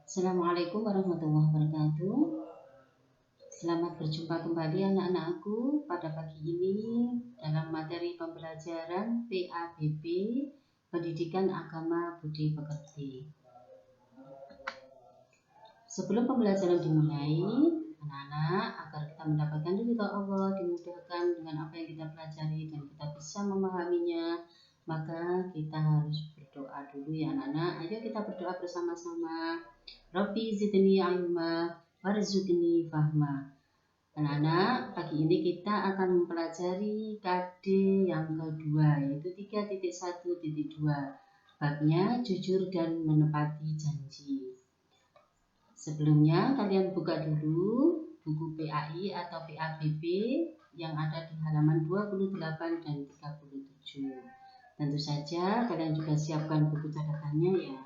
Assalamualaikum warahmatullahi wabarakatuh. Selamat berjumpa kembali anak-anakku pada pagi ini dalam materi pembelajaran PABB, Pendidikan Agama Budi Pekerti. Sebelum pembelajaran dimulai, anak-anak, agar kita mendapatkan ridha Allah, dimudahkan dengan apa yang kita pelajari dan kita bisa memahaminya, maka kita harus berdoa dulu ya anak-anak. Ayo kita berdoa bersama-sama. Rabbi zidni ilma warzuqni fahma. Anak-anak, pagi ini kita akan mempelajari KD yang kedua, yaitu 3.1.2, babnya jujur dan menepati janji. Sebelumnya kalian buka dulu buku PAI atau PABB yang ada di halaman 28 dan 37. Tentu saja kalian juga siapkan buku catatannya ya.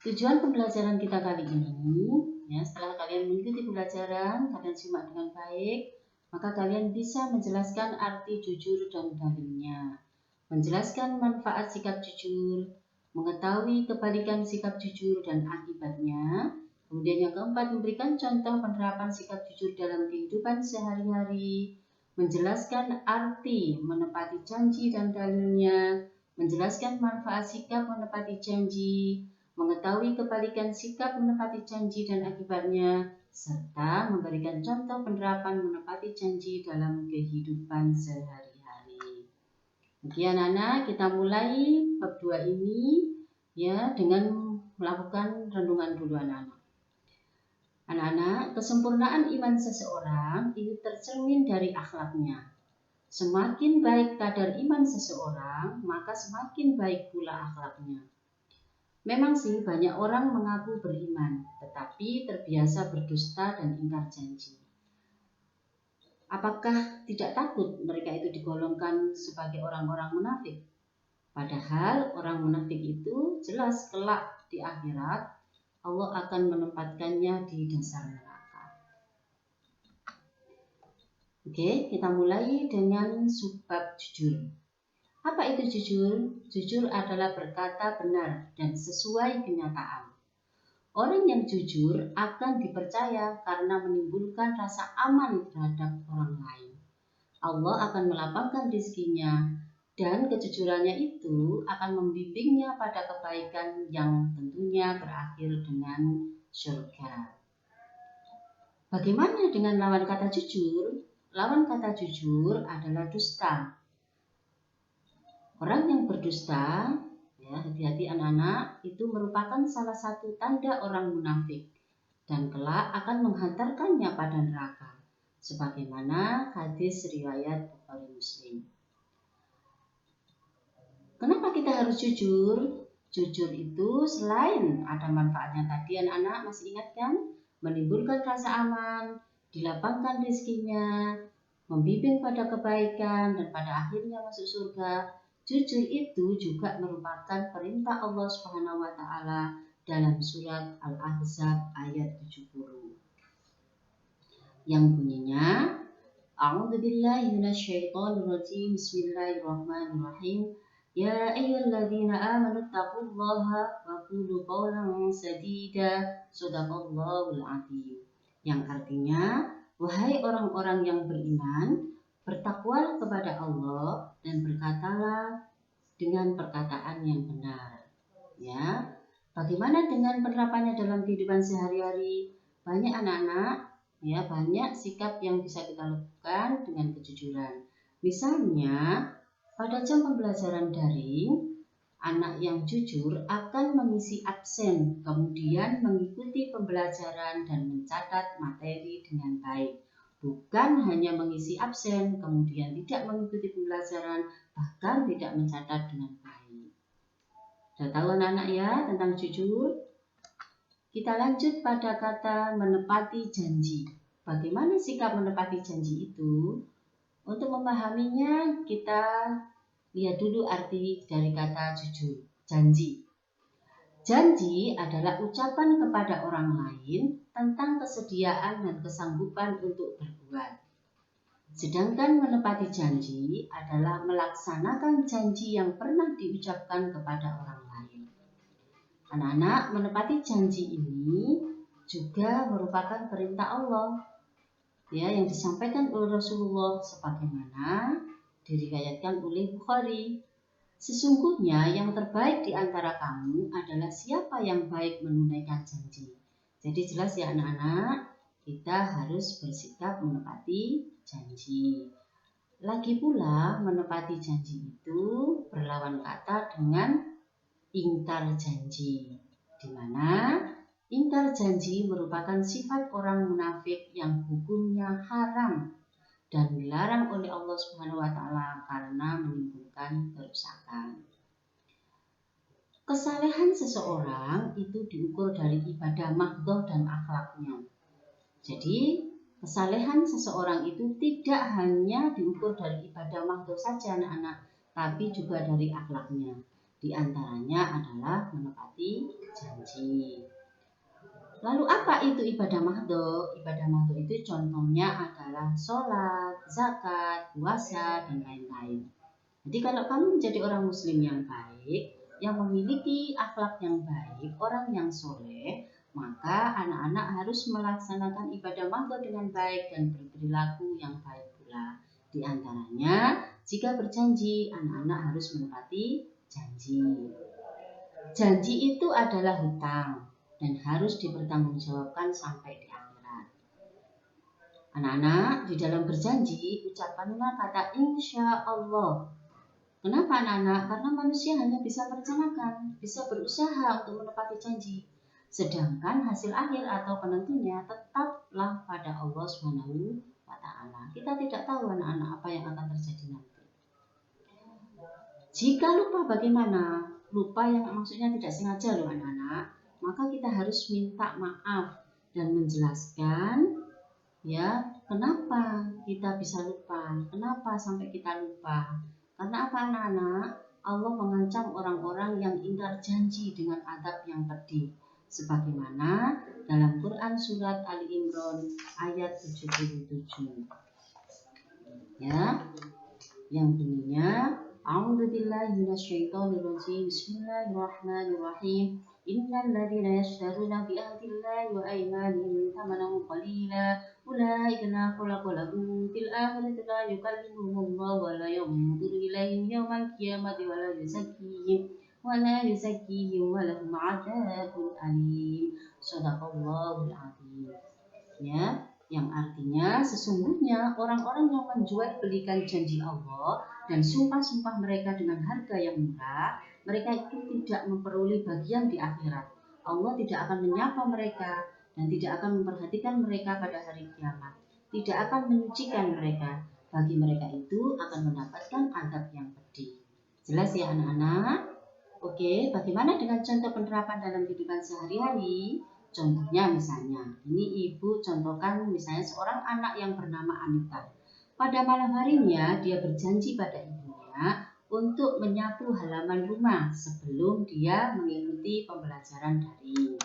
Tujuan pembelajaran kita kali ini, ya, setelah kalian mengikuti pembelajaran, kalian simak dengan baik, maka kalian bisa menjelaskan arti jujur dan dalilnya, menjelaskan manfaat sikap jujur, mengetahui kebalikan sikap jujur dan akibatnya. Kemudian yang keempat, memberikan contoh penerapan sikap jujur dalam kehidupan sehari-hari, menjelaskan arti menepati janji dan dalilnya, menjelaskan manfaat sikap menepati janji, mengetahui kebalikan sikap menepati janji dan akibatnya, serta memberikan contoh penerapan menepati janji dalam kehidupan sehari-hari. Oke anak-anak, kita mulai bab 2 ini ya dengan melakukan renungan dulu anak-anak. Anak-anak, kesempurnaan iman seseorang itu tercermin dari akhlaknya. Semakin baik kadar iman seseorang, maka semakin baik pula akhlaknya. Memang sih banyak orang mengaku beriman, tetapi terbiasa berdusta dan ingkar janji. Apakah tidak takut mereka itu digolongkan sebagai orang-orang munafik? Padahal orang munafik itu jelas kelak di akhirat Allah akan menempatkannya di dasar neraka. Oke, kita mulai dengan subbab jujur. Apa itu jujur? Jujur adalah berkata benar dan sesuai kenyataan. Orang yang jujur akan dipercaya karena menimbulkan rasa aman terhadap orang lain. Allah akan melapangkan rezekinya dan kejujurannya itu akan membimbingnya pada kebaikan yang tentunya berakhir dengan surga. Bagaimana dengan lawan kata jujur? Lawan kata jujur adalah dusta. Orang yang berdusta, ya, hati-hati anak-anak, itu merupakan salah satu tanda orang munafik dan kelak akan menghantarkannya pada neraka, sebagaimana hadis riwayat Bukhari Muslim. Kenapa kita harus jujur? Jujur itu selain ada manfaatnya tadi anak-anak masih ingat kan? Menimbulkan rasa aman, dilapangkan rezekinya, membimbing pada kebaikan dan pada akhirnya masuk surga. Jujur itu juga merupakan perintah Allah Subhanahu wa taala dalam surat Al-Ahzab ayat 70 yang bunyinya A'udzubillahi minasyaitonirrajim. Bismillahirrahmanirrahim. Ya ayyuhalladzina amanu taqullaha wa qulu qawlan sadida. Shadaqallahul adzim. Yang artinya, wahai orang-orang yang beriman, bertakwalah kepada Allah dan berkatalah dengan perkataan yang benar. Ya. Bagaimana dengan penerapannya dalam kehidupan sehari-hari? Banyak anak-anak, ya, banyak sikap yang bisa kita lakukan dengan kejujuran. Misalnya, pada jam pembelajaran daring, anak yang jujur akan mengisi absen, kemudian mengikuti pembelajaran dan mencatat materi dengan baik. Bukan hanya mengisi absen, kemudian tidak mengikuti pembelajaran, bahkan tidak mencatat dengan baik. Sudah tahu anak-anak ya tentang jujur? Kita lanjut pada kata menepati janji. Bagaimana sikap menepati janji itu? Untuk memahaminya, kita lihat dulu arti dari kata jujur, janji. Janji adalah ucapan kepada orang lain tentang kesediaan dan kesanggupan untuk berbuat. Sedangkan menepati janji adalah melaksanakan janji yang pernah diucapkan kepada orang lain. Anak-anak, menepati janji ini juga merupakan perintah Allah ya, yang disampaikan oleh Rasulullah sebagaimana diriwayatkan oleh Bukhari. Sesungguhnya yang terbaik di antara kamu adalah siapa yang baik menunaikan janji. Jadi jelas ya anak-anak, kita harus bersikap menepati janji. Lagi pula menepati janji itu berlawan kata dengan ingkar janji, di mana ingkar janji merupakan sifat orang munafik yang hukumnya haram dan dilarang oleh Allah Subhanahu wa taala karena menimbulkan kerusakan. Kesalehan seseorang itu diukur dari ibadah mahdhah dan akhlaknya. Jadi, kesalehan seseorang itu tidak hanya diukur dari ibadah mahdhah saja anak-anak, tapi juga dari akhlaknya. Di antaranya adalah menepati janji. Lalu apa itu ibadah mahdhah? Ibadah mahdhah itu contohnya adalah sholat, zakat, puasa, dan lain-lain. Jadi kalau kamu menjadi orang muslim yang baik, yang memiliki akhlak yang baik, orang yang soleh, maka anak-anak harus melaksanakan ibadah mahdhah dengan baik dan berperilaku yang baik pula. Di antaranya, jika berjanji, anak-anak harus menepati janji. Janji itu adalah hutang dan harus dipertanggungjawabkan sampai di akhirat. Anak-anak, di dalam berjanji, ucapkanlah kata insya Allah. Kenapa anak-anak? Karena manusia hanya bisa merencanakan, bisa berusaha untuk menepati janji. Sedangkan hasil akhir atau penentunya tetaplah pada Allah Subhanahu wa taala. Kita tidak tahu anak-anak apa yang akan terjadi nanti. Jika lupa bagaimana? Lupa yang maksudnya tidak sengaja loh anak-anak. Maka kita harus minta maaf dan menjelaskan ya, kenapa kita bisa lupa? Kenapa sampai kita lupa? Karena apa anak-anak? Allah mengancam orang-orang yang ingkar janji dengan azab yang pedih. Sebagaimana dalam Quran surat Ali Imran ayat 77. Ya, yang bunyinya A'udzubillahi minasyaitonirrajim. Bismillahirrahmanirrahim. Innal ladzina yashtaruna bi ahdillahi wa aymanihim thamanan qalila ulaika la khalaqa lahum fil akhirati la yukallimuhumullahu wa la yanzuru ilaihim yawmal qiyamati wa la yuzakkihim wa lahum 'adzabun alim. Shadaqallahul 'azim. Ya, yang artinya sesungguhnya orang-orang yang menjual belikan janji Allah dan sumpah-sumpah mereka dengan harga yang murah, mereka itu tidak memperoleh bagian di akhirat. Allah tidak akan menyapa mereka dan tidak akan memperhatikan mereka pada hari kiamat. Tidak akan menyucikan mereka. Bagi mereka itu akan mendapatkan azab yang pedih. Jelas ya anak-anak? Oke, bagaimana dengan contoh penerapan dalam kehidupan sehari-hari? Contohnya misalnya, ini ibu contohkan misalnya seorang anak yang bernama Anita. Pada malam harinya dia berjanji pada ibunya untuk menyapu halaman rumah sebelum dia mengikuti pembelajaran daring.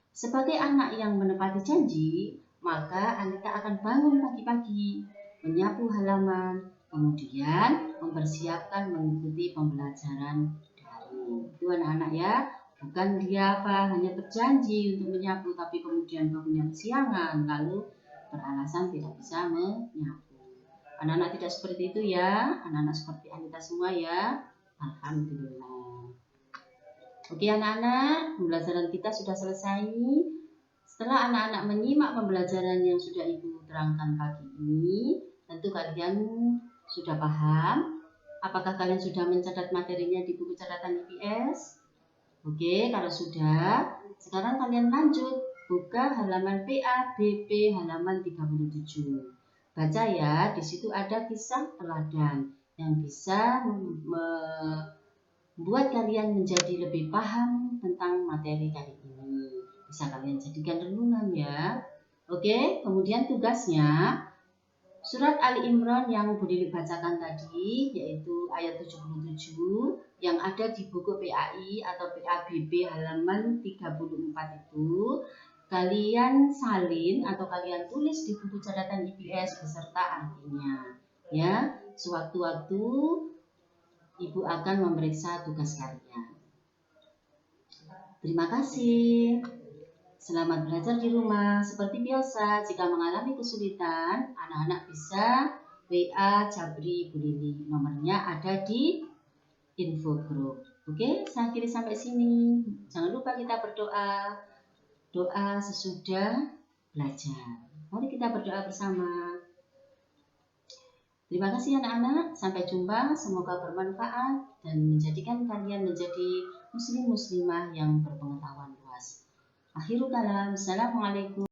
Sebagai anak yang menepati janji, maka Anita akan bangun pagi-pagi, menyapu halaman, kemudian mempersiapkan mengikuti pembelajaran daring. Itu anak-anak ya. Bukan dia hanya berjanji untuk menyapu, tapi kemudian bangunnya kesiangan, lalu beralasan tidak bisa menyapu. Anak-anak tidak seperti itu ya, anak-anak seperti Anita semua ya. Alhamdulillah. Oke anak-anak, pembelajaran kita sudah selesai. Setelah anak-anak menyimak pembelajaran yang sudah Ibu terangkan pagi ini, tentu kalian sudah paham. Apakah kalian sudah mencatat materinya di buku catatan IPS? Oke, kalau sudah, sekarang kalian lanjut buka halaman PABP halaman 37. Baca ya, di situ ada kisah teladan yang bisa membuat kalian menjadi lebih paham tentang materi kali ini. Bisa kalian jadikan renungan ya. Oke, kemudian tugasnya surat Ali Imran yang Budi bacakan tadi, yaitu ayat 77 yang ada di buku PAI atau PABB halaman 34 itu, kalian salin atau kalian tulis di buku catatan IPS beserta artinya. Ya, sewaktu-waktu Ibu akan memeriksa tugas kalian. Terima kasih. Selamat belajar di rumah. Seperti biasa, jika mengalami kesulitan, anak-anak bisa WA Jabri Bu Lili. Nomornya ada di info group. Oke, saya akhiri sampai sini. Jangan lupa kita berdoa. Doa sesudah belajar. Mari kita berdoa bersama. Terima kasih anak-anak. Sampai jumpa. Semoga bermanfaat dan menjadikan kalian menjadi muslim-muslimah yang berpengetahuan luas. Akhirul kalam. Assalamualaikum.